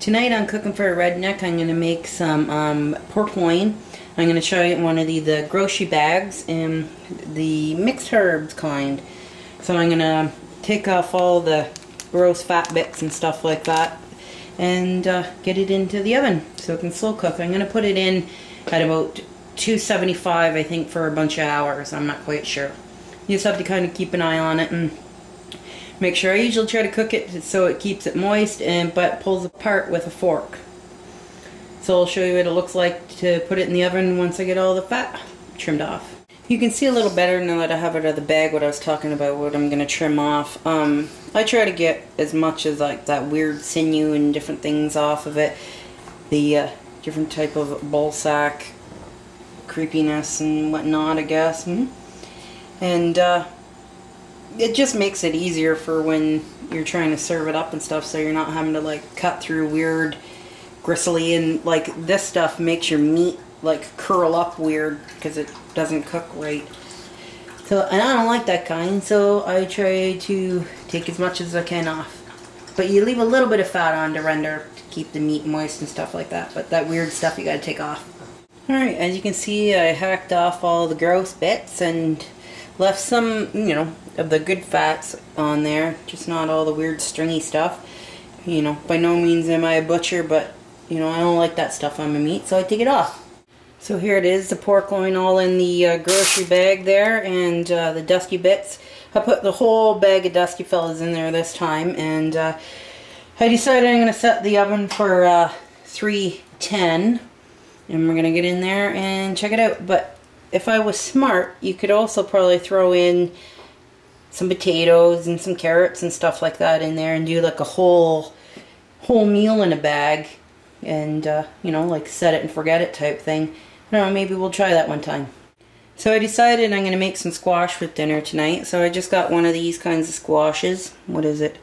Tonight on Cooking for a Redneck, I'm going to make some pork loin. I'm going to show you one of the grocery bags and the mixed herbs kind. So I'm going to take off all the gross fat bits and stuff like that and get it into the oven so it can slow cook. I'm going to put it in at about 275, I think, for a bunch of hours. I'm not quite sure. You just have to kind of keep an eye on it and make sure. I usually try to cook it so it keeps it moist but pulls apart with a fork. So I'll show you what it looks like to put it in the oven once I get all the fat trimmed off. You can see a little better now that I have it out of the bag what I was talking about, what I'm going to trim off. I try to get as much as like that weird sinew and different things off of it. The different type of ball sack creepiness and whatnot, I guess. And it just makes it easier for when you're trying to serve it up and stuff, so you're not having to like cut through weird gristly, and like this stuff makes your meat like curl up weird because it doesn't cook right. So, and I don't like that kind, so I try to take as much as I can off. But you leave a little bit of fat on to render to keep the meat moist and stuff like that, but that weird stuff you gotta take off. Alright, as you can see, I hacked off all the gross bits and left some, you know, of the good fats on there, just not all the weird stringy stuff. You know, by no means am I a butcher, but, you know, I don't like that stuff on my meat, so I take it off. So here it is, the pork loin all in the grocery bag there, and the dusky bits. I put the whole bag of dusky fellas in there this time, and I decided I'm going to set the oven for 310, and we're going to get in there and check it out. But if I was smart, you could also probably throw in some potatoes and some carrots and stuff like that in there and do like a whole meal in a bag, and you know, like set it and forget it type thing. I don't know, maybe we'll try that one time. So I decided I'm going to make some squash with dinner tonight. So I just got one of these kinds of squashes. What is it?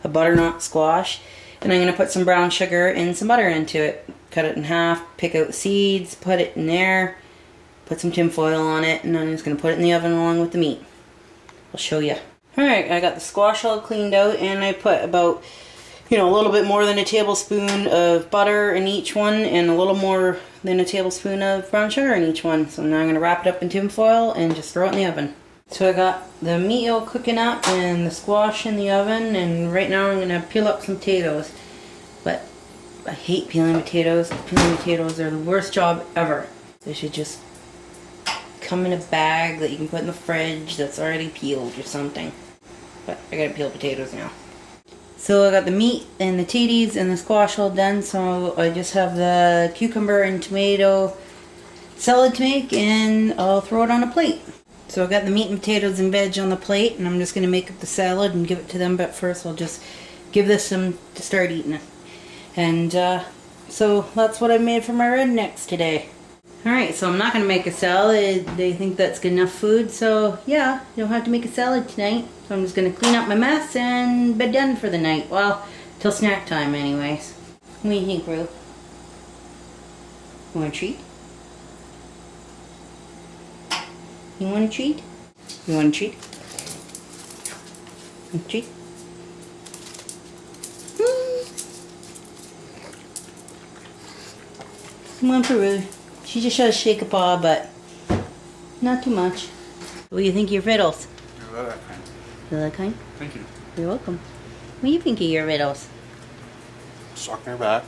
A butternut squash. And I'm going to put some brown sugar and some butter into it. Cut it in half, pick out the seeds, put it in there, put some tin foil on it, and I'm just going to put it in the oven along with the meat. I'll show you. Alright, I got the squash all cleaned out, and I put about, you know, a little bit more than a tablespoon of butter in each one, and a little more than a tablespoon of brown sugar in each one. So now I'm going to wrap it up in tin foil and just throw it in the oven. So I got the meat all cooking up and the squash in the oven, and right now I'm going to peel up some potatoes. But I hate peeling potatoes. Peeling potatoes are the worst job ever. They should just come in a bag that you can put in the fridge that's already peeled or something. But I gotta peel potatoes now. So I got the meat and the taties and the squash all done, so I just have the cucumber and tomato salad to make, and I'll throw it on a plate. So I got the meat and potatoes and veg on the plate, and I'm just going to make up the salad and give it to them, but first I'll just give this some to start eating it. And so that's what I made for my rednecks today. Alright, so I'm not going to make a salad. They think that's good enough food, so yeah, you don't have to make a salad tonight. So I'm just going to clean up my mess and be done for the night. Well, till snack time anyways. What do you think, Rue? You want a treat? You want a treat? You want a treat? Want a treat? Come on for Rue. She just tries to shake a paw, but not too much. What do you think of your riddles? You're that kind. You that kind? Thank you. You're welcome. What do you think of your riddles? Suck in her back.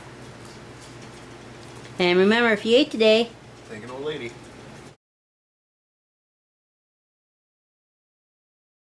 And remember, if you ate today, Thank an old lady.